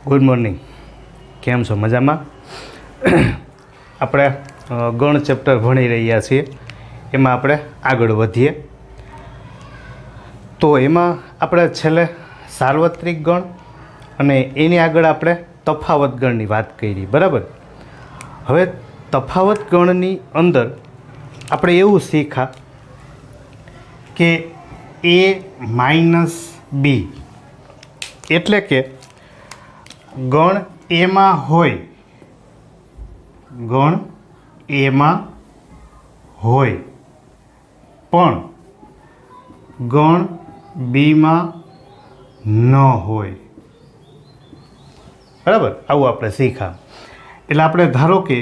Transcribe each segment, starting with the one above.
Good morning. કેમ છો? મજામાં? આપણે ગણ ચેપ્ટર ભણી રહ્યા છીએ, એમાં આપણે આગળ વધીએ. તો એમાં આપણે છેલ્લે સાર્વત્રિક ગણ અને એની આગળ આપણે તફાવત ગણની વાત કરી, બરાબર? હવે તફાવત ગણની અંદર આપણે એવું શીખ્યા કે a માઇનસ બી એટલે કે ગણ એમાં હોય, ગણ એમાં હોય પણ ગણ બીમાં ન હોય, બરાબર? આવું આપણે શીખ્યા. એટલે આપણે ધારો કે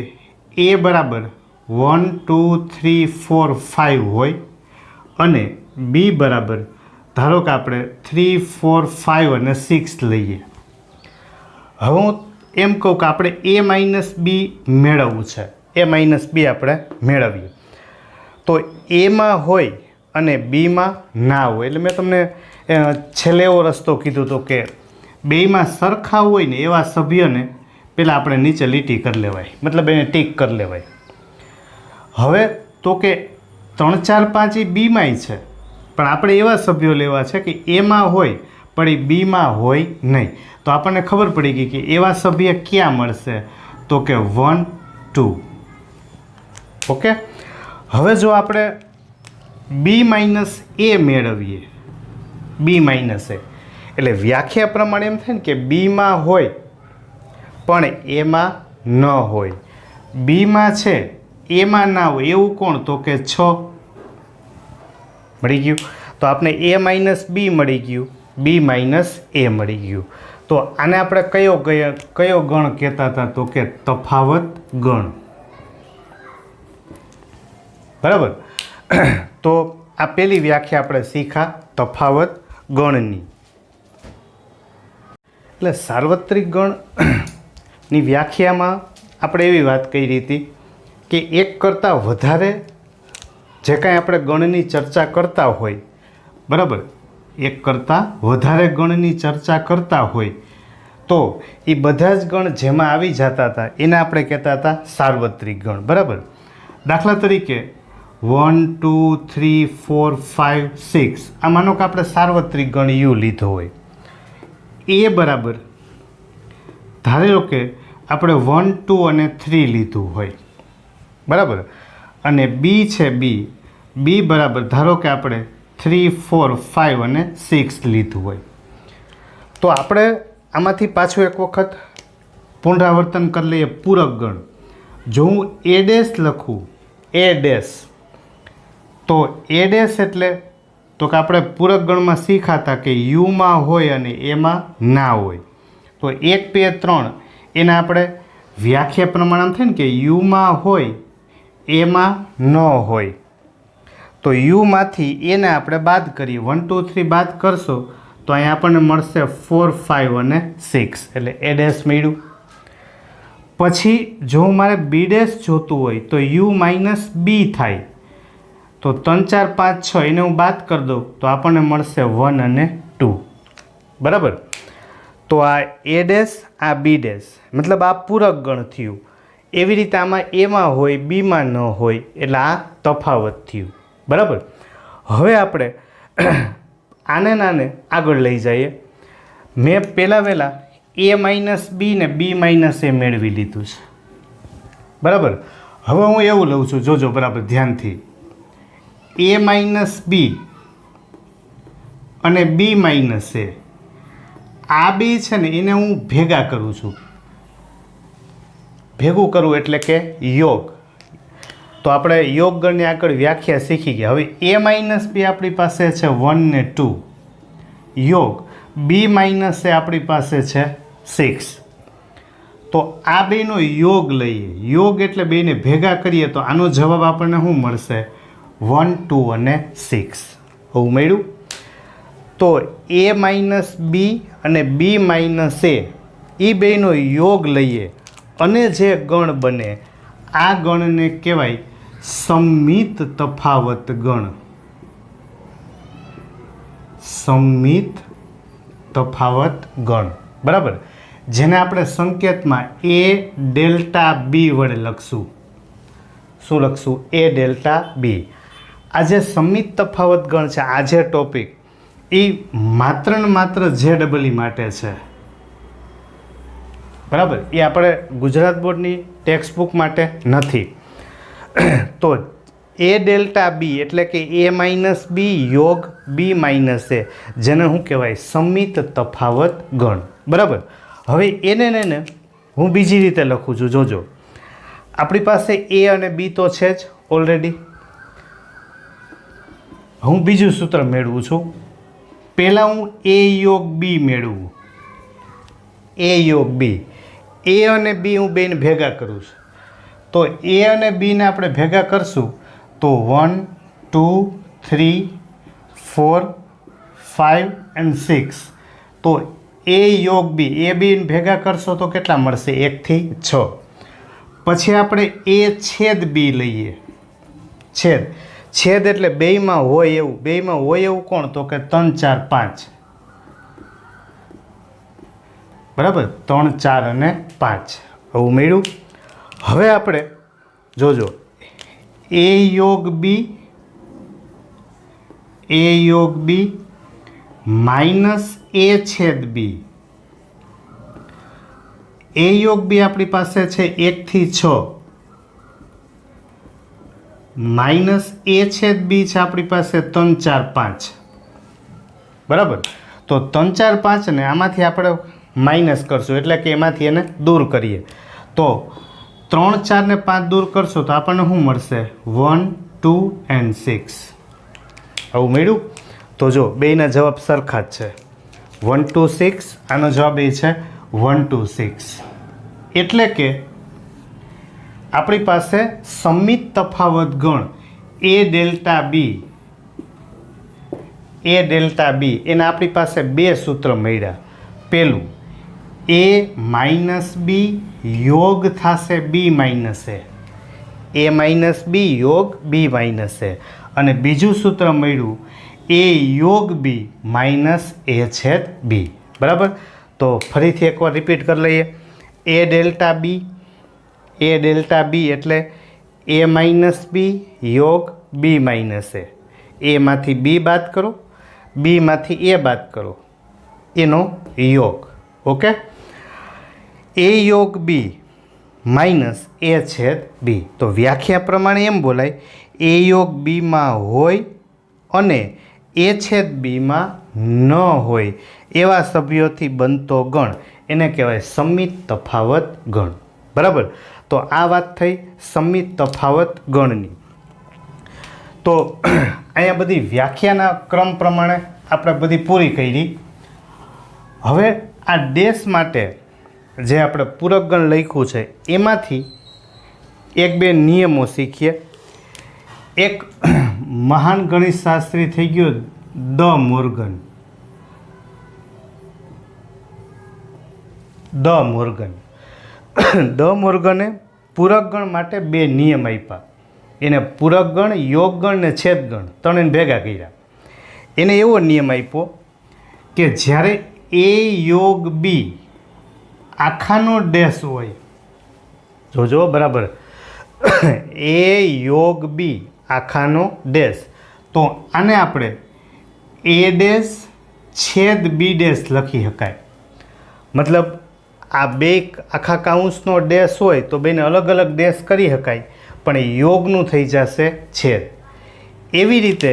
એ બરાબર 1 2 3 4 5 હોય અને બી બરાબર ધારો કે આપણે 3 4 5 અને 6 લઈએ. હવે હું એમ કહું કે આપણે એ માઇનસ બી મેળવવું છે, એ માઇનસ બી આપણે મેળવીએ. તો એમાં હોય અને બીમાં ના હોય. એટલે મેં તમને છેલ્લે એવો રસ્તો કીધો હતો કે બેયમાં સરખા હોય ને એવા સભ્યને પહેલાં આપણે નીચે લીટી કરી લેવાય, મતલબ એને ટીક કરી લેવાય. હવે તો કે 3 4 5 એ બીમાંય છે, પણ આપણે એવા સભ્યો લેવા છે કે એમાં હોય પણ એ બીમાં હોય નહીં. તો આપણને ખબર પડી ગઈ કે એવા સભ્ય ક્યાં મળશે, તો કે 1 2. ઓકે. હવે જો આપણે બી માઇનસ એ મેળવીએ, બી માઇનસ એ એટલે વ્યાખ્યા પ્રમાણે એમ થાય ને કે બીમાં હોય પણ એમાં ન હોય, બીમાં છે એમાં ના હોય, એવું કોણ? તો કે 6 મળી ગયું. તો આપણે એ માઇનસ બી મળી ગયું, બી માઇનસ એ મળી ગયું. તો આને આપણે કયો ગણ કહેતા હતા? તો કે તફાવત ગણ, બરાબર? તો આ પહેલી વ્યાખ્યા આપણે શીખ્યા તફાવત ગણની. એટલે સાર્વત્રિક ગણની વ્યાખ્યામાં આપણે એવી વાત કરી હતી કે એક કરતાં વધારે જે કાંઈ આપણે ગણની ચર્ચા કરતા હોય, બરાબર, એક કરતાં વધારે ગણની ચર્ચા કરતા હોય તો એ બધા જ ગણ જેમાં આવી જતા હતા એને આપણે કહેતા હતા સાર્વત્રિક ગણ, બરાબર? દાખલા તરીકે 1 2 3 4 5 6 આ માનો કે આપણે સાર્વત્રિક ગણ યુ લીધો હોય. એ બરાબર ધારી લો કે આપણે 1 2 અને 3 લીધું હોય, બરાબર? અને બી છે બી બરાબર ધારો કે આપણે 3 4 5 અને 6 લીધું હોય. તો આપણે આમાંથી પાછું એક વખત પુનરાવર્તન કરી લઈએ પૂરક ગણ. જો હું એ ડેશ લખું, એ ડેશ, તો એ ડેશ એટલે તો કે આપણે પૂરક ગણમાં શીખાતા કે યુમાં હોય અને એમાં ના હોય. તો 1 2 3 એને આપણે વ્યાખ્યા પ્રમાણે થાય ને કે યુમાં હોય એમાં ન હોય. તો યુમાંથી એને આપણે બાદ કરીએ, 1 2 3 બાદ કરશો તો અહીંયા આપણને મળશે 4 5 અને 6 એટલે એ ડેશ મળ્યું. પછી જો મારે બી ડેશ જોતું હોય તો યુ માઇનસ બી થાય. તો 3 4 5 6 એને હું બાદ કરી દઉં તો આપણને મળશે 1 અને 2, બરાબર? તો આ એ ડેશ, આ બી ડેશ, મતલબ આ પૂરક ગણ થયું. એવી રીતે આમાં એમાં હોય બીમાં ન હોય એટલે આ તફાવત થયું, બરાબર? હવે આપણે આને આગળ લઈ જઈએ. મેં પહેલાં એ માઇનસ બી ને બી માઇનસ એ મેળવી લીધું છે, બરાબર? હવે હું એવું લઉં છું, જોજો બરાબર ધ્યાનથી. એ માઇનસ બી અને બી માઇનસ એ, આ બે છે ને એને હું ભેગા કરું છું. ભેગું કરવું એટલે કે યોગ. તો આપણે યોગ ગણની આગળ વ્યાખ્યા શીખી ગયા. હવે એ માઇનસ બી આપણી પાસે છે 1 ને 2, યોગ બી માઇનસ એ આપણી પાસે છે 6. તો આ બેનો યોગ લઈએ, યોગ એટલે બેને ભેગા કરીએ તો આનો જવાબ આપણને શું મળશે? 1 2 અને 6. એવું મળ્યું. તો એ માઇનસ બી અને બી માઇનસ એ બેનો યોગ લઈએ અને જે ગણ બને આ ગણને કહેવાય સંમિત તફાવત ગણ. સંમિત તફાવત ગણ, બરાબર? જેને આપણે સંકેતમાં એ ડેલ્ટા બી વડે લખશું. શું લખશું? એ ડેલ્ટા બી. આ જે સમિત તફાવત ગણ છે, આ જે ટોપિક, એ માત્ર ને માત્ર JEE માટે છે. બરાબર? એ આપણે ગુજરાત બોર્ડની ટેક્સ્ટ બુક માટે નથી. તો એ ડેલ્ટા બી એટલે કે એ માઇનસ બી યોગ બી માઇનસ એ, જેને શું કહેવાય? સમિત તફાવત ગણ. બરાબર? હવે એને હું બીજી રીતે લખું છું. જોજો, આપણી પાસે એ અને બી તો છે જ ઓલરેડી. હું બીજું સૂત્ર મેળવું છું. પહેલાં હું એ યોગ બી મેળવું. એ યોગ બી, એ અને બી હું બેને ભેગા કરું છું. તો એ અને બીને આપણે ભેગા કરશું તો 1 2 3 4 5 and 6. તો એ યોગ બી, એ બીને ભેગા કરશો તો કેટલા મળશે? 1 થી 6. પછી આપણે એ છેદ બી લઈએ. છેદ એટલે બેયમાં હોય એવું. બેયમાં હોય એવું કોણ? તો કે 3 4 5. બરાબર? 3 4 અને 5 આવું મળ્યું. હવે આપણે જોજો, એ યોગ બી માઇનસ એ છેદ બી. એ યોગ બી આપણી પાસે છે 1 થી 6, માઇનસ એ છેદ બી છે આપણી પાસે 3 4 5. બરાબર? તો 3 4 5 ને આમાંથી આપણે માઇનસ કરશું, એટલે કે એમાંથી એને દૂર કરીએ. તો 3 4 ને 5 દૂર કરશો તો આપણને શું મળશે? 1 2 and 6. આવું મળ્યું. તો જો બેયના જવાબ સરખા જ છે, 1 2 6. આનો જવાબ એ છે 1 2 6. એટલે કે આપણી પાસે સમિત તફાવત ગણ એ ડેલ્ટા બી એના આપણી પાસે બે સૂત્ર મળ્યા. પહેલું, એ માઇનસ બી યોગ થશે બી માઇનસ એ. એ માઇનસ બી યોગ બી માઇનસ એ. અને બીજું સૂત્ર મળ્યું એ યોગ બી માઇનસ એ છેદ બી. બરાબર? તો ફરીથી એકવાર રિપીટ કરી લઈએ. એ ડેલ્ટા બી એટલે એ માઇનસ બી યોગ બી માઇનસ એ. એમાંથી બી બાદ કરો, બીમાંથી એ બાદ કરો, એનો યોગ. ઓકે? એ યોગ બી માઇનસ એ છેદ બી. તો વ્યાખ્યા પ્રમાણે એમ બોલાય, એ યોગ બીમાં હોય અને એ છેદ બીમાં ન હોય એવા સભ્યોથી બનતો ગણ એને કહેવાય સમિત તફાવત ગણ. બરાબર? તો આ વાત થઈ સમિત તફાવત ગણની. તો અહીંયા બધી વ્યાખ્યાના ક્રમ પ્રમાણે આપણે બધી પૂરી કરી. હવે આ ડેશ માટે જે આપણે પૂરક ગણ લખ્યું છે એમાંથી એક બે નિયમો શીખીએ. એક મહાન ગણિતશાસ્ત્રી થઈ ગયો ડ મોર્ગને પૂરક ગણ માટે બે નિયમ આપ્યા. એને પૂરક ગણ, યોગ ગણ ને છેદ ગણ ત્રણેને ભેગા કર્યા. એને એવો નિયમ આપ્યો કે જ્યારે એ યોગ બી આખાનો ડેશ હોય, જોજો બરાબર, એ યોગ બી આખાનો ડેશ, તો આને આપણે એ ડેશ છેદ બી ડેશ લખી શકાય. મતલબ આ બે આખા કાઉન્સનો ડેશ હોય તો બેને અલગ અલગ ડેશ કરી શકાય, પણ એ યોગનું થઈ જશે છેદ. એવી રીતે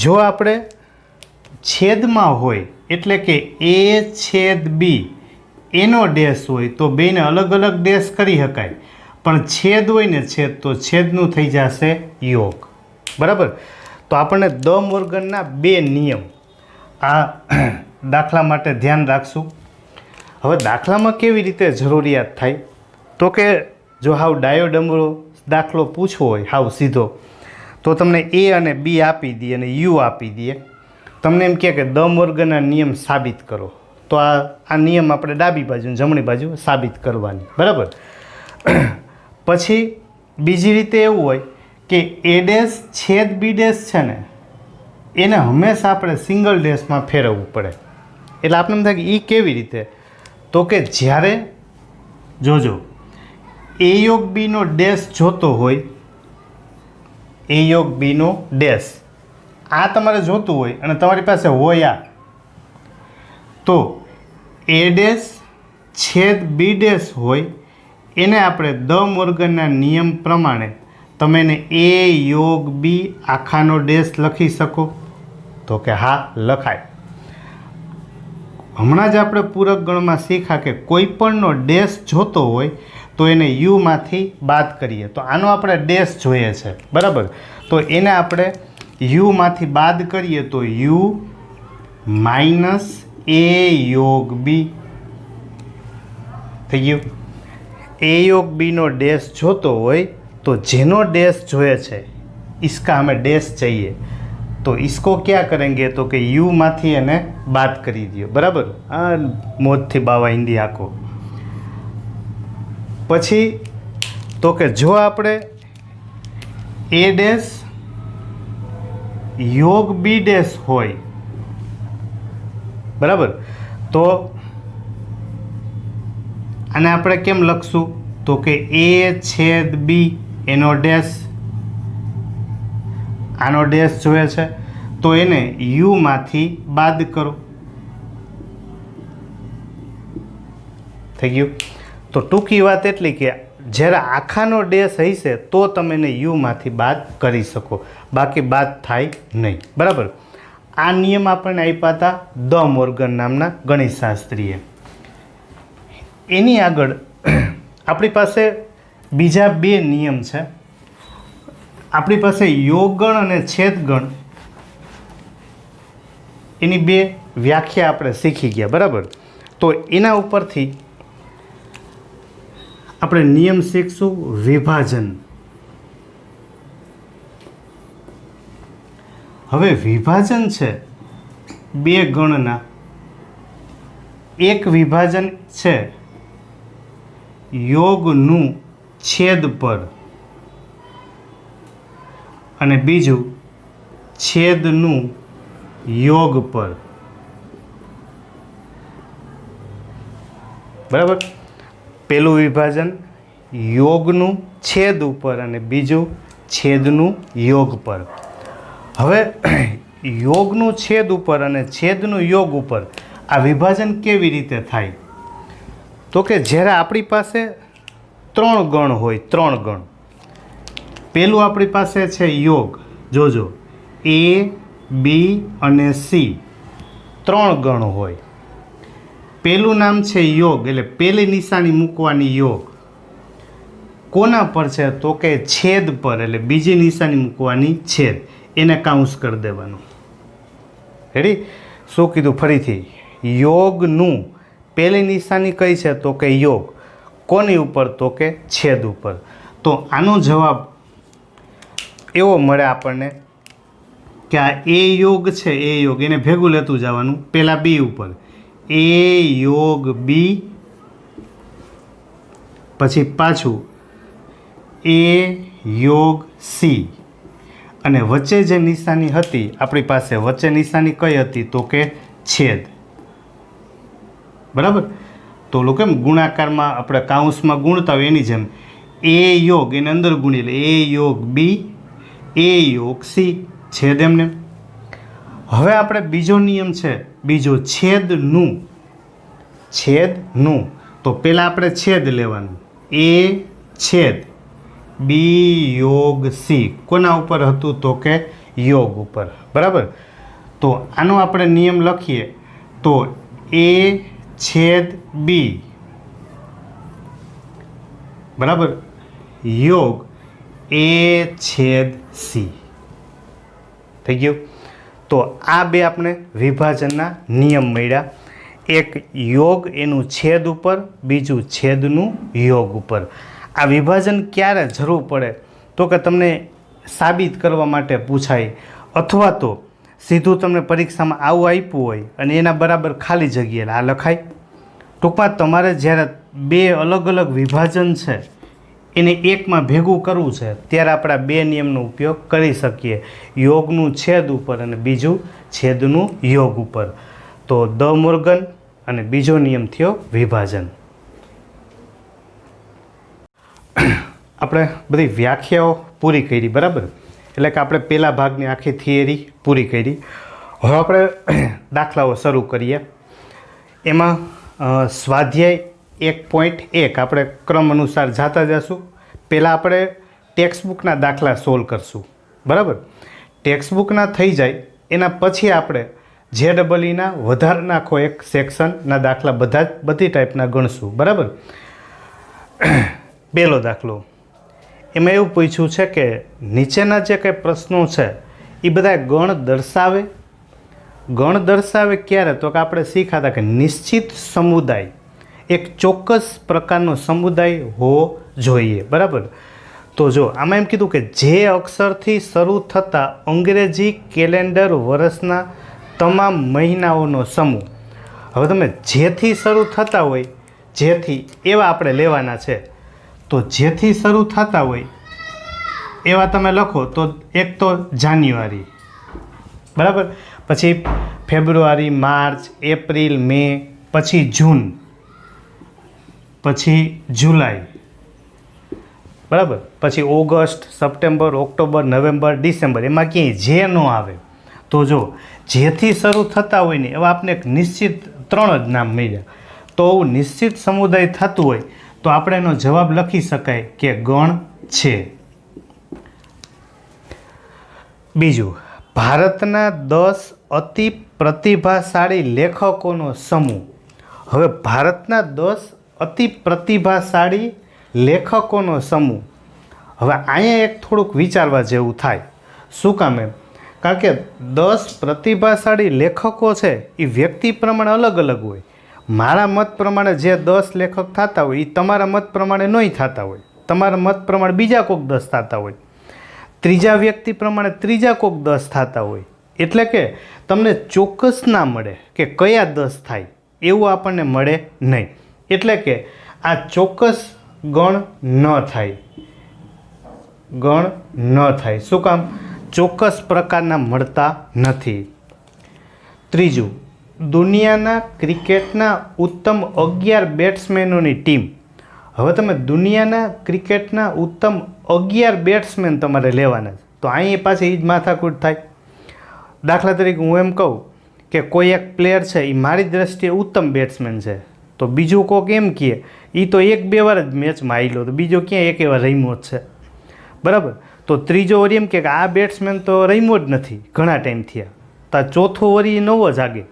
જો આપણે છેદમાં હોય એટલે કે એ છેદ બી એનો ડેશ હોય તો બેને અલગ અલગ ડેશ કરી શકાય, પણ છેદ હોય ને છેદ, તો છેદનું થઈ જશે યોગ. બરાબર? તો આપણને દ મોર્ગનના બે નિયમ આ દાખલા માટે ધ્યાન રાખશું. હવે દાખલામાં કેવી રીતે જરૂરિયાત થાય? તો કે જો હાવ ડાયો ડમરો દાખલો પૂછવો હોય હાવ સીધો, તો તમને એ અને બી આપી દે અને યુ આપી દે. તમને એમ કહે કે દ મોર્ગનના નિયમ સાબિત કરો, તો આ નિયમ આપણે ડાબી બાજુ જમણી બાજુ સાબિત કરવાની. બરાબર? પછી બીજી રીતે એવું હોય કે એ ડેશ છેદ બી ડેશ છે ને એને હંમેશા આપણે સિંગલ ડેશમાં ફેરવવું પડે. એટલે આપણે એમ થાય કે એ કેવી રીતે? તો કે જ્યારે જોજો એ યોગ બીનો ડેશ જોતો હોય, એ યોગ બીનો ડેશ આ તમારે જોતું હોય અને તમારી પાસે હોય આ, તો એ ડેશ છેદ બી ડેશ હોય એને આપણે દ મોર્ગનના નિયમ પ્રમાણે તમે એને એ યોગ બી આખાનો ડેશ લખી શકો? તો કે હા, લખાય. હમણાં જ આપણે પૂરક ગણમાં શીખ્યા કે કોઈ પણનો ડેશ જોતો હોય તો એને યુમાંથી બાદ કરીએ. તો આનો આપણે ડેશ જોઈએ છે, બરાબર? તો એને આપણે યુમાંથી બાદ કરીએ તો યુ માઇનસ એ યોગ બી થઈ ગયું. ए योग बी नो डैश जोतो होय तो जेनो डैश जोए छे इसका हमें डैश चाहिए, तो इसको क्या करेंगे तो कि यू माथी एने बात करी दियो, बराबर? आ मोज थी बावा हिंदी आखो. पछी तो कि जो आपणे ए डैश योग बी डैश होय, बराबर? तो आने આપણે કેમ લખશું તો કે a છેદ b એનો ડેશ, આનો ડેશ જોઈએ છે તો એને u માંથી બાદ કરો. થઈ ગયું? તો ટૂંકી વાત એટલી કે જ્યારે આખાનો ડેશ હશે તો તમે એને u માંથી બાદ કરી શકો, બાકી બાદ થાય નહીં, બરાબર? આ નિયમ આપણને આપ્યા હતા દ મોર્ગન નામના ગણિતશાસ્ત્રીએ. એની આગળ આપણી પાસે બીજા બે નિયમ છે. આપણી પાસે યોગગણ અને છેદગણ એની બે વ્યાખ્યા આપણે શીખી ગયા, બરાબર? તો એના ઉપરથી આપણે નિયમ શીખશું વિભાજન. હવે વિભાજન છે બે ગણના. એક વિભાજન છે યોગનું છેદ પર અને બીજું છેદનું યોગ પર, બરાબર? પહેલું વિભાજન યોગનું છેદ ઉપર અને બીજું છેદનું યોગ પર. હવે યોગનું છેદ ઉપર અને છેદનું યોગ ઉપર આ વિભાજન કેવી રીતે થાય? તો કે જ્યારે આપણી પાસે ત્રણ ગણ હોય, ત્રણ ગણ. પહેલું આપણી પાસે છે યોગ, જોજો એ બી અને સી ત્રણ ગણ હોય. પહેલું નામ છે યોગ, એટલે પહેલી નિશાની મૂકવાની યોગ. કોના પર છે તો કે છેદ પર, એટલે બીજી નિશાની મૂકવાની છેદ, એને કાઉન્સ કરી દેવાનું. રેડી? શું કીધું ફરીથી? યોગનું પહેલી નિશાની કઈ છે તો કે યોગ, કોની ઉપર તો કે છેદ ઉપર. તો આનો જવાબ એવો મળે આપણને કે આ એ યોગ છે, એ યોગ એને ભેગું લેતું જવાનું પહેલાં બી ઉપર, એ યોગ બી, પછી પાછું એ યોગ સી, અને વચ્ચે જે નિશાની હતી આપણી પાસે, વચ્ચે નિશાની કઈ હતી તો કે છેદ, બરાબર? તો લોકો કેમ ગુણાકારમાં આપણે કાઉન્સમાં ગુણતા હોય એની જેમ એ યોગ એને અંદર ગુણી લે, એ યોગ બી, એ યોગ સી, છેદ એમને. હવે આપણે બીજો નિયમ છે, બીજો છેદનું. છેદનું તો પહેલાં આપણે છેદ લેવાનું, એ છેદ બી યોગ સી, કોના ઉપર હતું તો કે યોગ ઉપર, બરાબર? તો આનો આપણે નિયમ લખીએ તો એ છેદ બી બરાબર યોગ એ છેદ સી થઈ ગયું. તો આ બે આપણે વિભાજનના નિયમ મળ્યા. એક યોગ એનું છેદ ઉપર, બીજું છેદનું યોગ ઉપર. આ વિભાજન ક્યારે જરૂર પડે તો કે તમને સાબિત કરવા માટે પૂછાય, અથવા તો સીધું તમને પરીક્ષામાં આવું આપ્યું હોય અને એના બરાબર ખાલી જગ્યાએ આ લખાય. ટૂંકમાં તમારે જ્યારે બે અલગ અલગ વિભાજન છે એને એકમાં ભેગું કરવું છે ત્યારે આપણે આ બે નિયમનો ઉપયોગ કરી શકીએ, યોગનું છેદ ઉપર અને બીજું છેદનું યોગ ઉપર. તો દ મોર્ગન અને બીજો નિયમ થયો વિભાજન. આપણે બધી વ્યાખ્યાઓ પૂરી કરી, બરાબર? એટલે કે આપણે પહેલા ભાગની આખી થિયરી પૂરી કરી. હવે આપણે દાખલાઓ શરૂ કરીએ. એમાં સ્વાધ્યાય 1.1 આપણે ક્રમ અનુસાર જાતા જશું. પહેલાં આપણે ટેક્સ્ટબુકના દાખલા સોલ્વ કરશું, બરાબર? ટેક્સ્ટબુકના થઈ જાય એના પછી આપણે JEEના વધારાના આખો એક સેક્શનના દાખલા બધી ટાઈપના ગણશું, બરાબર? પહેલો દાખલો, એમાં એવું પૂછ્યું છે કે નીચેના જે કંઈ પ્રશ્નો છે એ બધા ગણ દર્શાવે. ગણ દર્શાવે ક્યારે? તો કે આપણે શીખાતા કે નિશ્ચિત સમુદાય, એક ચોક્કસ પ્રકારનો સમુદાય હોવો જોઈએ, બરાબર? તો જો આમાં એમ કીધું કે જે અક્ષરથી શરૂ થતા અંગ્રેજી કેલેન્ડર વર્ષના તમામ મહિનાઓનો સમૂહ. હવે તમે જેથી શરૂ થતા હોય, જેથી એવા આપણે લેવાના છે. તો જેથી શરૂ થતા હોય એવા તમે લખો. તો એક તો જાન્યુઆરી, બરાબર? પછી ફેબ્રુઆરી, માર્ચ, એપ્રિલ, મે, પછી જૂન, પછી જુલાઈ, બરાબર? પછી August, September, October, November, December. એમાં ક્યાંય જે ન આવે. તો જો જેથી શરૂ થતા હોય ને એવા આપણે એક નિશ્ચિત 3 જ નામ મળ્યા. તો નિશ્ચિત સમુદાય થતું હોય તો આપણે એનો જવાબ લખી શકાય કે ગણ છે. બીજું, ભારતના 10 અતિ પ્રતિભાશાળી લેખકોનો સમૂહ. હવે ભારતના 10 અતિ પ્રતિભાશાળી લેખકોનો સમૂહ. હવે અહીંયા એક થોડુંક વિચારવા જેવું થાય. શું કામ એમ? કારણ કે 10 પ્રતિભાશાળી લેખકો છે એ વ્યક્તિ પ્રમાણે અલગ અલગ હોય. મારા મત પ્રમાણે જે 10 લેખક થતા હોય એ તમારા મત પ્રમાણે નહીં થતા હોય. તમારા મત પ્રમાણે બીજા કોઈક 10 થતા હોય. ત્રીજા વ્યક્તિ પ્રમાણે ત્રીજા કોઈક 10 થતા હોય. એટલે કે તમને ચોક્કસ ના મળે કે કયા 10 થાય એવું આપણને મળે નહીં. એટલે કે આ ચોક્કસ ગણ ન થાય. ગણ ન થાય. શું કામ? ચોક્કસ પ્રકારના મળતા નથી. ત્રીજું, દુનિયાના ક્રિકેટના ઉત્તમ 11 બેટ્સમેનોની ટીમ. હવે તમે દુનિયાના ક્રિકેટના ઉત્તમ 11 બેટ્સમેન તમારે લેવાના છે. તો અહીં પાછી એ જ માથાકૂટ થાય. દાખલા તરીકે હું એમ કહું કે કોઈ એક પ્લેયર છે એ મારી દ્રષ્ટિએ ઉત્તમ બેટ્સમેન છે, તો બીજું કોઈક એમ કહે એ તો 1-2 વાર જ મેચમાં આવેલો, તો બીજો ક્યાં એક એવા રમ્યો જ છે, બરાબર? તો ત્રીજો વરી એમ કે આ બેટ્સમેન તો રમ્યો જ નથી ઘણા ટાઈમ થયા. તો આ ચોથો વરી નવો જ આગે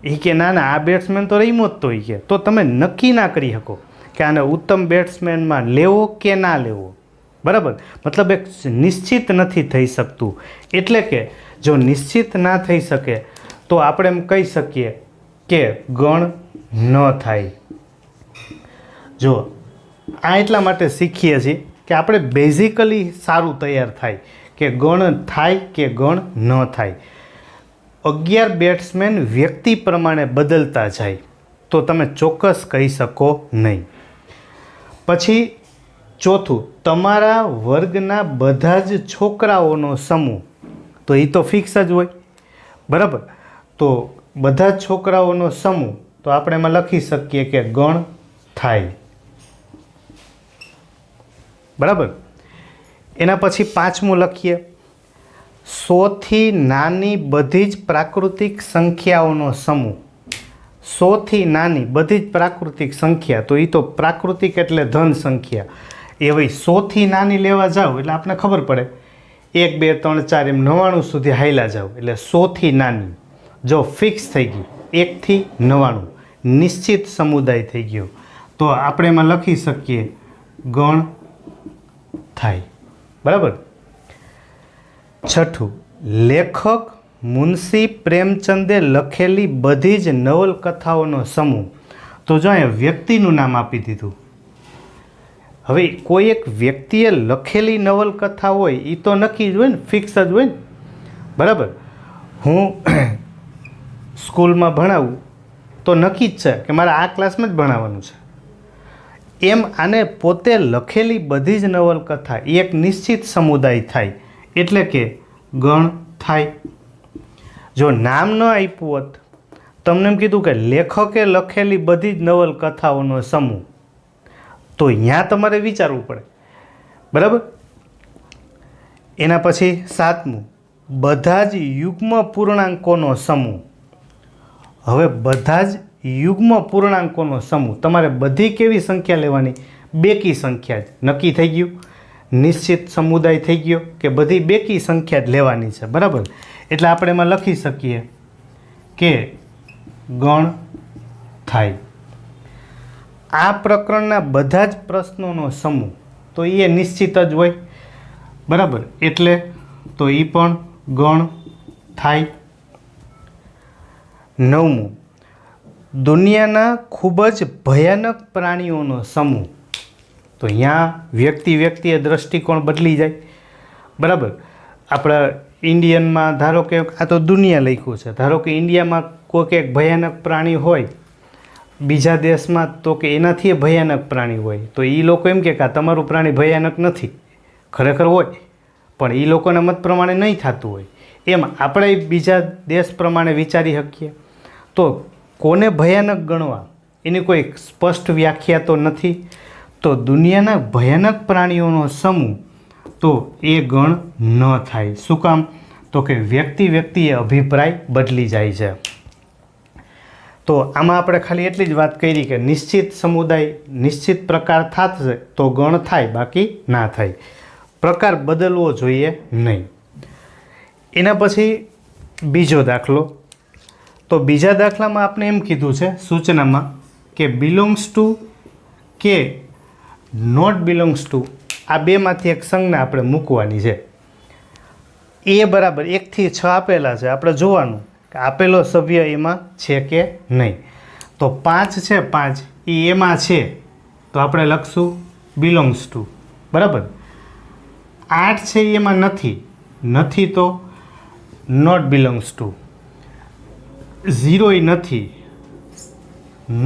એ કે ના આ બેટ્સમેન તો રમ્યો જ. તો એ કે તો તમે નક્કી ના કરી શકો કે આને ઉત્તમ બેટ્સમેનમાં લેવો કે ના લેવો, બરાબર? મતલબ એક નિશ્ચિત નથી થઈ શકતું. એટલે કે જો નિશ્ચિત ના થઈ શકે તો આપણે એમ કહી શકીએ કે ગણ ન થાય. જો આ એટલા માટે શીખીએ છીએ કે આપણે બેઝિકલી સારું તૈયાર થાય કે ગણ થાય કે ગણ ન થાય. 11 બેટ્સમેન વ્યક્તિ પ્રમાણે બદલતા જાય તો તમે ચોક્કસ કહી શકો નહીં. પછી ચોથું, તમારા વર્ગના બધા જ છોકરાઓનો સમૂહ. તો એ તો ફિક્સ જ હોય, બરાબર? તો બધા જ છોકરાઓનો સમૂહ તો આપણે એમાં લખી શકીએ કે ગણ થાય, બરાબર? એના પછી 5મું લખીએ, 100થી નાની બધી જ પ્રાકૃતિક સંખ્યાઓનો સમૂહ. 100થી નાની બધી જ પ્રાકૃતિક સંખ્યા. તો એ તો પ્રાકૃતિક એટલે ધન સંખ્યા. એવી 100થી નાની લેવા જાઓ એટલે આપણે ખબર પડે 1, 2, 3, 4 એમ 99 સુધી હાઈલા જાઓ એટલે 100થી નાની. જો ફિક્સ થઈ ગઈ 1થી 99 નિશ્ચિત સમુદાય થઈ ગયો તો આપણે એમાં લખી શકીએ ગણ થાય, બરાબર? છઠ્ઠું, લેખક મુનશી પ્રેમચંદે લખેલી બધી જ નવલકથાઓનો સમૂહ. તો જો અહીંયા વ્યક્તિનું નામ આપી દીધું. હવે કોઈ એક વ્યક્તિએ લખેલી નવલકથા હોય એ તો નક્કી જ હોય ને, ફિક્સ જ હોય ને, બરાબર? હું સ્કૂલમાં ભણાવું તો નક્કી જ છે કે મારે આ ક્લાસમાં જ ભણાવવાનું છે. એમ આને પોતે લખેલી બધી જ નવલકથા એક નિશ્ચિત સમુદાય થાય એટલે કે ગણ થાય. જો નામ ન આપ્યું હોત તમને એમ કીધું કે લેખકે લખેલી બધી જ નવલકથાઓનો સમૂહ, તો અહીંયા તમારે વિચારવું પડે, બરાબર. એના પછી 7મું, બધા જ યુગ્મ પૂર્ણાંકોનો સમૂહ. હવે બધા જ યુગ્મ પૂર્ણાંકોનો સમૂહ, તમારે બધી કેવી સંખ્યા લેવાની? બેકી સંખ્યા જ. નક્કી થઈ ગયું, નિશ્ચિત સમુદાય થઈ ગયો કે બધી બેકી સંખ્યા જ લેવાની છે, બરાબર. એટલે આપણે એમાં લખી શકીએ કે ગણ થાય. આ પ્રકરણના બધા જ પ્રશ્નોનો સમૂહ, તો એ નિશ્ચિત જ હોય, બરાબર. એટલે તો એ પણ ગણ થાય. 9મું, દુનિયાના ખૂબ જ ભયાનક પ્રાણીઓનો સમૂહ. તો અહીંયા વ્યક્તિએ દૃષ્ટિકોણ બદલી જાય, બરાબર. આપણા ઇન્ડિયનમાં ધારો કે આ તો દુનિયા લખ્યું છે, ધારો કે ઇન્ડિયામાં કોઈક એક ભયાનક પ્રાણી હોય, બીજા દેશમાં તો કે એનાથી ભયાનક પ્રાણી હોય, તો એ લોકો એમ કે આ તમારું પ્રાણી ભયાનક નથી, ખરેખર હોય, પણ એ લોકોના મત પ્રમાણે નહીં થતું હોય. એમ આપણે બીજા દેશ પ્રમાણે વિચારી શકીએ. તો કોને ભયાનક ગણવા એની કોઈ સ્પષ્ટ વ્યાખ્યા તો નથી. તો દુનિયાના ભયાનક પ્રાણીઓનો સમૂહ, તો એ ગણ ન થાય. શું કામ? તો કે વ્યક્તિએ અભિપ્રાય બદલી જાય છે. તો આમાં આપણે ખાલી એટલી જ વાત કરી કે નિશ્ચિત સમુદાય, નિશ્ચિત પ્રકાર થશે તો ગણ થાય, બાકી ના થાય. પ્રકાર બદલવો જોઈએ નહીં. એના પછી બીજો દાખલો. તો બીજા દાખલામાં આપણે એમ કીધું છે સૂચનામાં કે બિલોંગ્સ ટુ કે નોટ બિલોંગ્સ ટુ, આ બેમાંથી એક સંજ્ઞા આપણે મૂકવાની છે. એ બરાબર 1 થી 6 આપેલા છે, આપણે જોવાનું કે આપેલો સભ્ય એમાં છે કે નહીં. તો 5 છે, 5 એ એમાં છે, તો આપણે લખશું બિલોંગ્સ ટુ, બરાબર. 8 છે એમાં નથી તો નોટ બિલોંગ્સ ટુ. 0 એ નથી,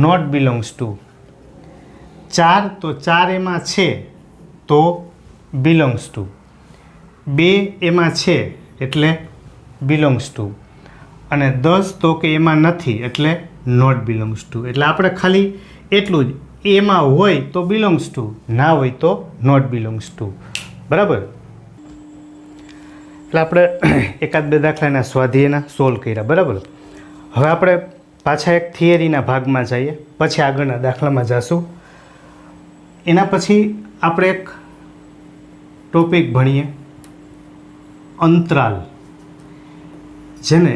નોટ બિલોંગ્સ ટુ. 4 તો 4 એમાં છે તો બિલોંગ્સ ટુ. 2 એમાં છે એટલે બિલોંગ્સ ટુ. અને 10 તો કે એમાં નથી એટલે નોટ બિલોંગ્સ ટુ. એટલે આપણે ખાલી એટલું જ, એમાં હોય તો બિલોંગ્સ ટુ, ના હોય તો નોટ બિલોંગ્સ ટુ, બરાબર. એટલે આપણે એકાદ બે દાખલાના સ્વાધ્યાયના સોલ્વ કર્યા, બરાબર. હવે આપણે પાછા એક થિયરીના ભાગમાં જઈએ, પછી આગળના દાખલામાં જઈશું. એના પછી આપણે એક ટોપિક ભણીએ, અંતરાલ, જેને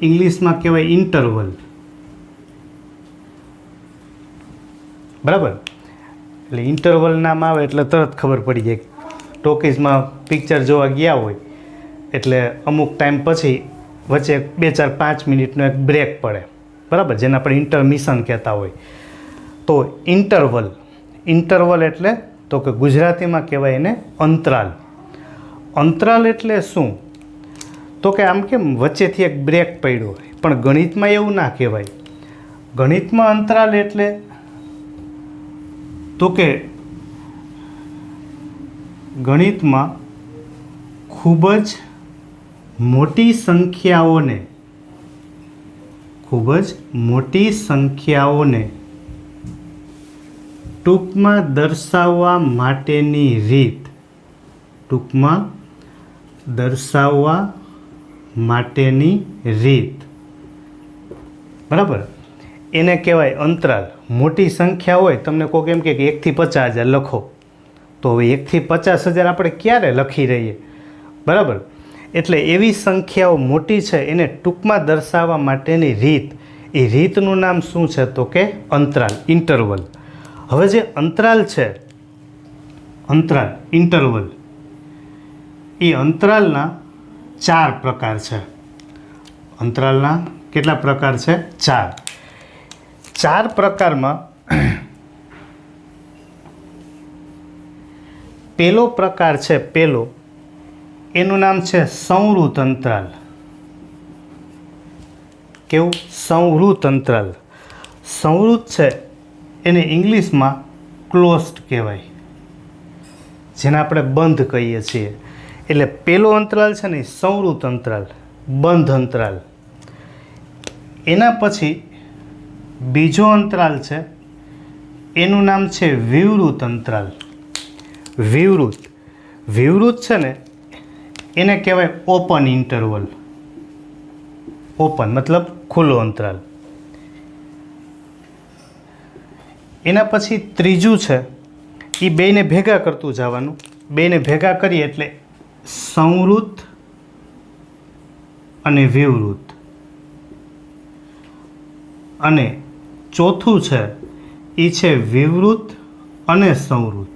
ઇંગ્લિશમાં કહેવાય ઇન્ટરવલ, બરાબર. એટલે ઇન્ટરવલ નામ આવે એટલે તરત ખબર પડી જાય. ટોકીઝમાં પિક્ચર જોવા ગયા હોય એટલે અમુક ટાઈમ પછી વચ્ચે 2, 4, 5 મિનિટનો એક બ્રેક પડે, બરાબર, જેને આપણે ઇન્ટરમિશન કહેતા હોય. તો ઇન્ટરવલ એટલે તો કે ગુજરાતીમાં કહેવાય એને અંતરાલ. અંતરાલ એટલે શું? તો કે આમ કેમ વચ્ચેથી એક બ્રેક પડ્યો હોય, પણ ગણિતમાં એવું ના કહેવાય. ગણિતમાં અંતરાલ એટલે તો કે ગણિતમાં ખૂબ જ મોટી સંખ્યાઓને ટૂંકમાં દર્શાવવા માટેની રીત, બરાબર, એને કહેવાય અંતરાલ. મોટી સંખ્યા હોય, તમને કોઈક એમ કે 1 થી 50,000 લખો, તો હવે 1 થી 50,000 આપણે ક્યારે લખી રહીએ, બરાબર. એટલે એવી સંખ્યાઓ મોટી છે એને ટૂંકમાં દર્શાવવા માટેની રીત, એ રીતનું નામ શું છે? તો કે અંતરાલ, ઇન્ટરવલ. હવે જે અંતરાલ છે, ઇન્ટરવલ, એ અંતરાલના 4 પ્રકાર છે. અંતરાલના કેટલા પ્રકાર છે? 4. 4 પ્રકારમાં પહેલો પ્રકાર છે, એનું નામ છે સંવૃત અંતરાલ. કેવું? સંવૃત અંતરાલ. સંવૃત છે એને ઇંગ્લિશમાં ક્લોઝડ કહેવાય, જેને આપણે બંધ કહીએ છીએ. એટલે પહેલો અંતરાલ છે ને સંવૃત અંતરાલ, બંધ અંતરાલ. એના પછી બીજો અંતરાલ છે, એનું નામ છે વિવૃત અંતરાલ. વિવૃત છે ને એને કહેવાય ઓપન ઇન્ટરવલ. ઓપન મતલબ ખુલ્લો અંતરાલ. એના પછી ત્રીજું છે, એ બેયને ભેગા કરતું જવાનું. બેયને ભેગા કરીએ એટલે સંવૃત અને વિવૃત. અને ચોથું છે એ છે વિવૃત અને સંવૃત.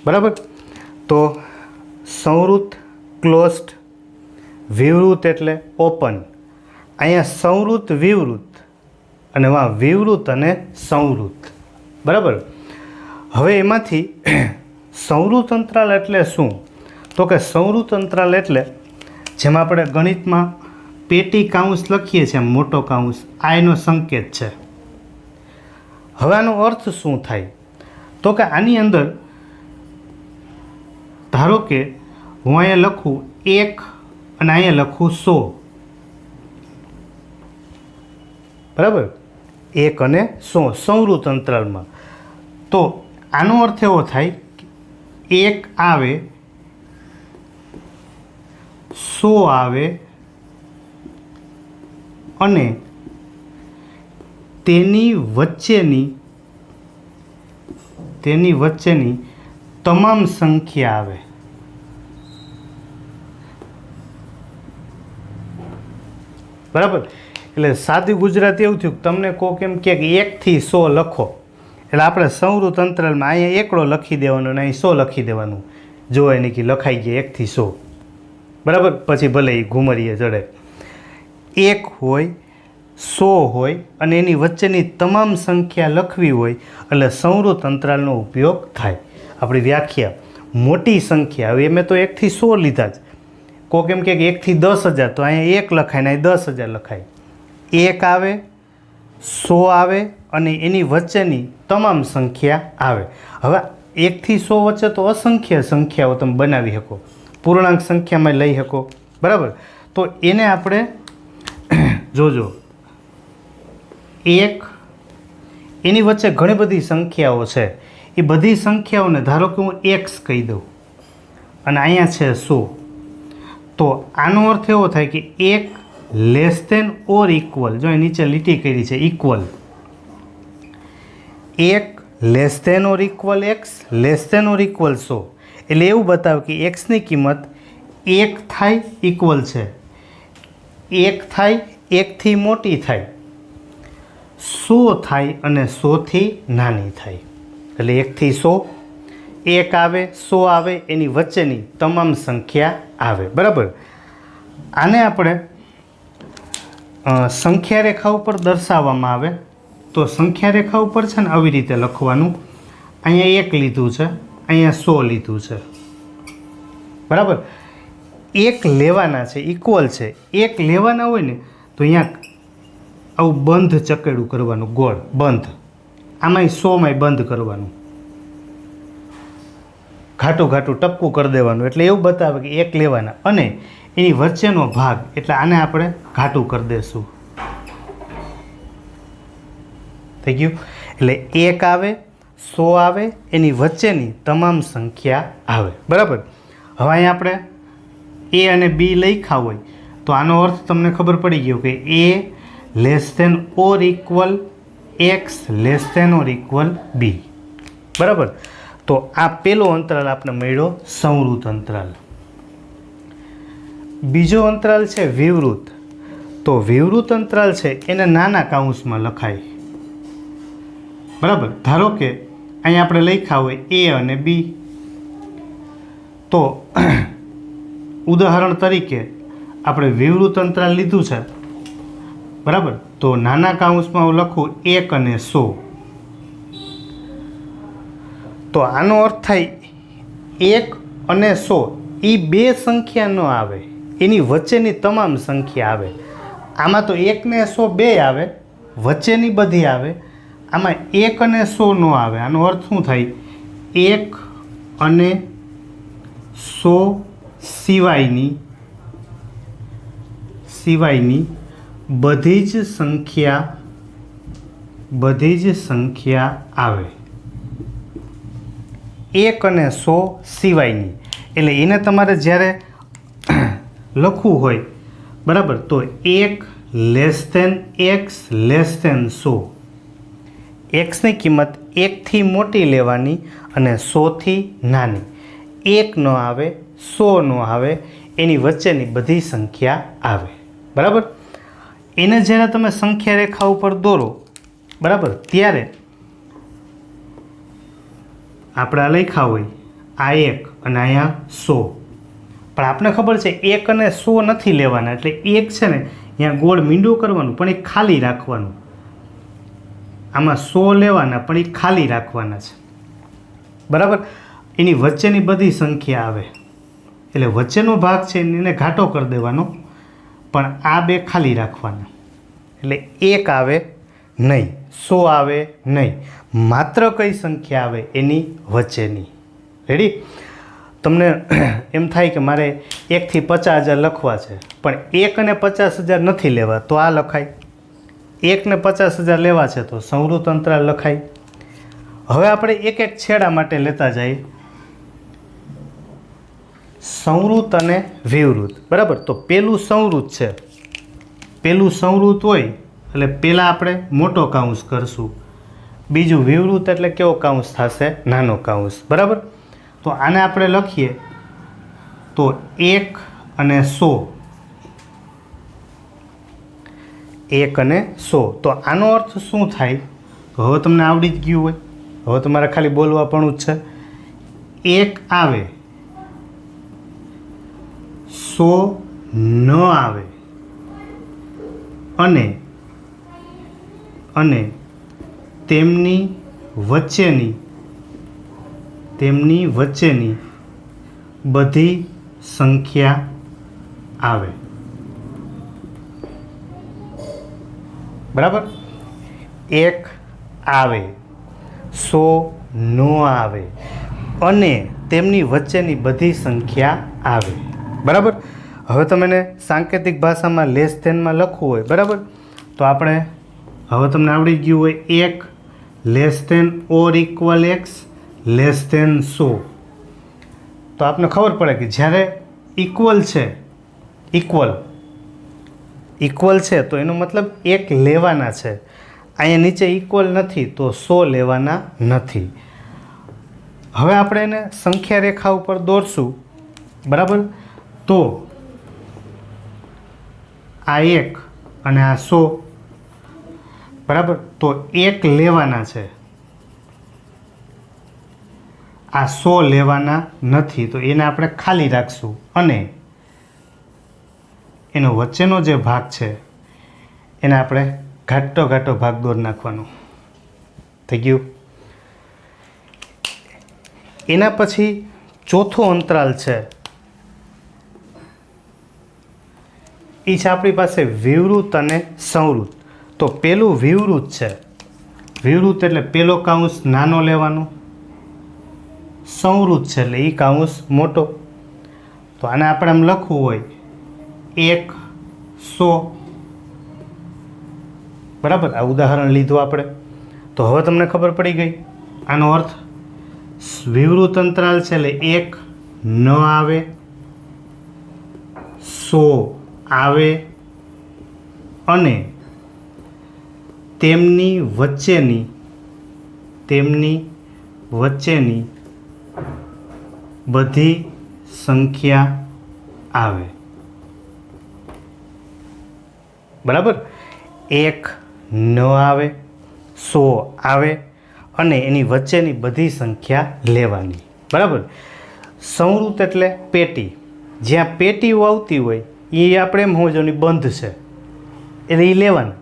બરાબર. તો સંવૃત ક્લોઝડ, વિવૃત એટલે ઓપન, અહીંયા સંવૃત વિવૃત, અને વા વિવૃત અને સંવૃત. બરાબર. હવે એમાંથી સંવૃત અંતરાલ એટલે શું? તો કે સંવૃત અંતરાલ એટલે જેમ આપણે ગણિતમાં પેટી કાઉન્સ લખીએ છીએ, મોટો કાઉન્સ, આ એનો સંકેત છે. હવે આનો અર્થ શું થાય? તો કે આની અંદર ધારો કે હું અહીંયા લખું 1 અને અહીંયા લખું 100. બરાબર, 1 અને 100 સંવૃત અંતરાલમાં. તો આનો અર્થ એવો થાય કે 1 આવે, 100 આવે અને તેની વચ્ચેની તમામ સંખ્યા આવે. બરાબર. એટલે સાદી ગુજરાતી એવું થયું કે તમને કોક એમ કે 1 થી 100 લખો, એટલે આપણે સંવૃત અંતરાલમાં અહીંયા એકડો લખી દેવાનો અને અહીં 100 લખી દેવાનું. જો એને કે લખાઈ ગયા 1 થી 100. બરાબર. પછી ભલે એ ઘુમરીએ ચડે. 1 હોય, 100 હોય અને એની વચ્ચેની તમામ સંખ્યા લખવી હોય એટલે સંવૃત અંતરાલનો ઉપયોગ થાય. આપણી વ્યાખ્યા મોટી સંખ્યા, હવે મેં તો 1 થી 100 લીધા જ. કોક એમ કે 1 થી 10,000, તો અહીંયા 1 લખાય ને અહીં 10,000 લખાય. 1 આવે, 100 આવે અને એની વચ્ચેની તમામ સંખ્યા આવે. હવે 1 થી 100 વચ્ચે તો અસંખ્ય સંખ્યાઓ તમે બનાવી શકો, પૂર્ણાંક સંખ્યામાં લઈ શકો. બરાબર. તો એને આપણે જોજો, 1 એની વચ્ચે ઘણી બધી સંખ્યાઓ છે. એ બધી સંખ્યાઓને ધારો કે હું x કહી દઉં અને અહીંયા છે 100, તો આનો અર્થ એવો થાય કે 1 લેસ ધેન ઓર ઇક્વલ, જો નીચે લીટી કરી છે equal, 1 less than or equal x less than or equal 100. એટલે એવું બતાવે કે એક્સની કિંમત 1 થાય ઇક્વલ છે, 1 થાય 1 થી મોટી થાય, 100 થાય અને 100થી નાની થાય. એટલે 1 થી 100, 1 આવે, 100 આવે, એની વચ્ચેની તમામ સંખ્યા આવે. બરાબર. આને આપણે સંખ્યા રેખા ઉપર દર્શાવવામાં આવે. તો સંખ્યા રેખા ઉપર છે ને આવી રીતે લખવાનું. અહીંયા 1 લીધું છે, અહીંયા 100 લીધું છે. બરાબર. 1 લેવાના છે, ઇક્વલ છે. 1 લેવાના હોય ને તો અહીંયા આવું બંધ ચકેડું કરવાનું, ગોળ બંધ. આમાંય 100માંય બંધ કરવાનું, ઘાટું ઘાટું ટપકું કરી દેવાનું. એટલે એવું બતાવે કે 1 લેવાના અને એની વચ્ચેનો ભાગ, એટલે આને આપણે ઘાટું કરી દઈશું. થઈ ગયું. એટલે 1 આવે, 100 આવે, એની વચ્ચેની તમામ સંખ્યા આવે. બરાબર. હવે અહીંયા આપણે એ અને બી લખ્યા હોય તો આનો અર્થ તમને ખબર પડી ગયો કે a less than or equal x less than or equal b. બરાબર. તો આ પેલો અંતરાલ આપણે મળ્યો સંવૃત અંતરાલ. બીજો અંતરાલ છે વિવૃત. તો વિવૃત અંતરાલ છે એને નાના કાઉન્સમાં લખાય. બરાબર. ધારો કે અહીંયા આપણે લખ્યા હોય એ અને બી, તો ઉદાહરણ તરીકે આપણે વિવૃત અંતરાલ લીધું છે. બરાબર. તો નાના કાઉન્સમાં હું લખું 1 અને 100. તો આનો અર્થ થાય 1 અને 100 એ બે સંખ્યા ન આવે, એની વચ્ચેની તમામ સંખ્યા આવે. આમાં તો 1 ને 100 બે આવે, વચ્ચેની બધી આવે. આમાં 1 અને 100 ન આવે. આનો અર્થ શું થાય? 1 અને 100 સિવાયની સિવાયની બધી જ સંખ્યા આવે. 1 અને 100 સિવાયની, એટલે એને તમારે જ્યારે લખવું હોય, બરાબર, તો 1 x <100. એક્સની કિંમત 1થી મોટી લેવાની અને 100થી નાની. 1 ન આવે, 100 ન આવે, એની વચ્ચેની બધી સંખ્યા આવે. બરાબર. એને જ્યારે તમે સંખ્યા રેખા ઉપર દોરો, બરાબર, ત્યારે આપણે આ લખ્યા હોય આ 1 અને અહીંયા 100, પણ આપણે ખબર છે 1 અને 100 નથી લેવાના, એટલે 1 છે ને અહીંયા ગોળ મીંડું કરવાનું, પણ એ ખાલી રાખવાનું. આમાં 100 લેવાના, પણ એ ખાલી રાખવાના છે. બરાબર. એની વચ્ચેની બધી સંખ્યા આવે, એટલે વચ્ચેનો ભાગ છે એને ઘાટો કરી દેવાનો, પણ આ બે ખાલી રાખવાના. એટલે 1 આવે નહીં, 100 આવે નહીં, માત્ર કઈ સંખ્યા આવે? એની વચ્ચેની. રેડી? તમને એમ થાય કે મારે 1 થી 50,000 લખવા છે, પણ 1 અને 50,000 નથી લેવા, તો આ લખાય. 1 ને 50,000 લેવા છે તો સંવૃત અંતરાલ લખાય. હવે આપણે એક એક છેડા માટે લેતા જઈએ, સંવૃત અને વિવૃત. બરાબર. તો પેલું સંવૃત છે, પેલું સંવૃત હોય એટલે પહેલાં આપણે મોટો કાઉન્સ કરશું, બીજું વિવૃત એટલે કેવો કાઉન્સ થશે? નાનો કાઉન્સ. બરાબર. તો આને આપણે લખીએ તો 1 અને 100, 1 અને 100. તો આનો અર્થ શું થાય? તો હવે તમને આવડી જ ગયું હોય, હવે તમારે ખાલી બોલવા પણ જ છે. 1 આવે, 100 ન આવે, અને તેમની વચ્ચેની બધી સંખ્યા આવે. બરાબર. 1 આવે, 100 ન આવે, અને તેમની વચ્ચેની બધી સંખ્યા આવે. બરાબર. હવે તમને સાંકેતિક ભાષામાં લેસ ધેનમાં લખવું હોય, બરાબર, તો આપણે હવે તમને આવડી ગયું હોય 1 less than or equal x less than 100. તો આપને ખબર પડે કે જ્યારે ઇક્વલ છે તો એનો મતલબ 1 લેવાના છે. અહીંયા નીચે ઇક્વલ નથી તો 100 લેવાના નથી. હવે આપણે એને સંખ્યા રેખા ઉપર દોરશું. બરાબર. તો આ 1 અને આ 100, બરાબર, તો 1 લેવાના છે, આ 100 લેવાના નથી, તો એને આપણે ખાલી રાખશું, અને એનો વચ્ચેનો જે ભાગ છે એને આપણે ઘાટો ભાગ દોરી નાખવાનો. થઈ ગયું. એના પછી ચોથો અંતરાલ છે, એ છે આપણી પાસે વિવૃત અને સંવૃત. તો પેલું વિવૃત છે. વિવૃત એટલે પેલો કાઉન્સ નાનો લેવાનો, સંવૃત છે એટલે એ કાઉન્સ મોટો. તો આને આપણે આમ લખવું હોય 1 100. બરાબર. આ ઉદાહરણ લીધું આપણે, તો હવે તમને ખબર પડી ગઈ આનો અર્થ. વિવૃત અંતરાલ છે એટલે 1 ન આવે, 100 આવે, અને તેમની વચ્ચેની બધી સંખ્યા આવે. બરાબર. 1 ન આવે, 100 આવે, અને એની વચ્ચેની બધી સંખ્યા લેવાની. બરાબર. સંવૃત એટલે પેટી. જ્યાં પેટીઓ આવતી હોય એ આપણે એમ સમજવાની બંધ છે, એટલે એ લેવાનું.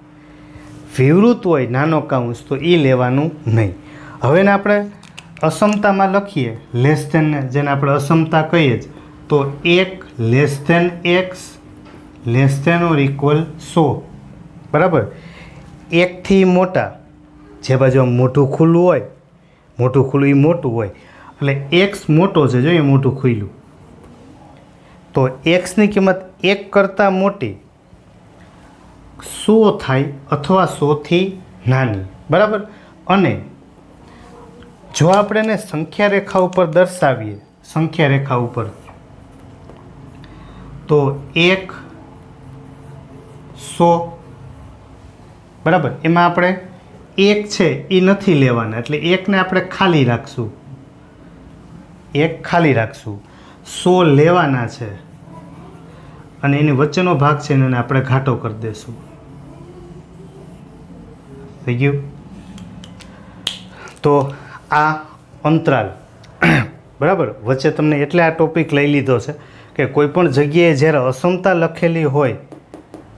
વિવૃત હોય નાનો કાઉન્સ તો એ લેવાનું નહીં. હવે એને આપણે અસમતામાં લખીએ, લેસ ધેનને, જેને આપણે અસમતા કહીએ જ, તો 1 less than x less than or equal 100. બરાબર. 1 થી મોટા, જે બાજુ મોટું ખુલ્લું હોય, મોટું ખુલ્લું એ મોટું હોય, એટલે x મોટો છે, જોઈએ મોટું ખુલ્લું, તો xની કિંમત 1 કરતાં મોટી 100 થાય અથવા 100થી નાની, બરાબર. અને જો આપણે એને સંખ્યા રેખા ઉપર દર્શાવીએ, સંખ્યા રેખા ઉપર, તો 1 100, બરાબર. એમાં આપણે 1 છે એ નથી લેવાના, એટલે 1ને આપણે ખાલી રાખશું, 1 ખાલી રાખશું. 100 લેવાના છે અને એની વચ્ચેનો ભાગ છે એને આપણે ઘાટો કરી દઈશું. થઈ ગયું. તો આ અંતરાલ, બરાબર. વચ્ચે તમને એટલે આ ટોપિક લઈ લીધો છે કે કોઈ પણ જગ્યાએ જ્યારે અસમતા લખેલી હોય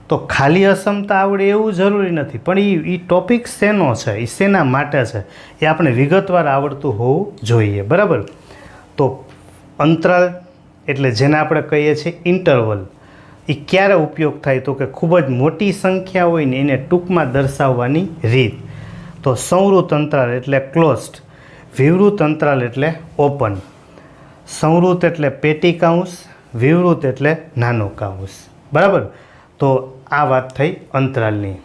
તો ખાલી અસમતા આવડે એવું જરૂરી નથી, પણ એ ટોપિક શેનો છે, એ શેના માટે છે, એ આપણે વિગતવાર આવડતું હોવું જોઈએ, બરાબર. તો અંતરાલ એટલે જેને આપણે કહીએ છીએ ઇન્ટરવલ, એ ક્યારે ઉપયોગ થાય તો કે ખૂબ જ મોટી સંખ્યા હોય ને એને ટૂંકમાં દર્શાવવાની રીત. તો સંવૃત અંતરાલ એટલે ક્લોઝડ, વિવૃત અંતરાલ એટલે ઓપન. સંવૃત એટલે પેટી કાઉન્સ, વિવૃત એટલે નાનો કાઉન્સ, બરાબર. તો આ વાત થઈ અંતરાલની.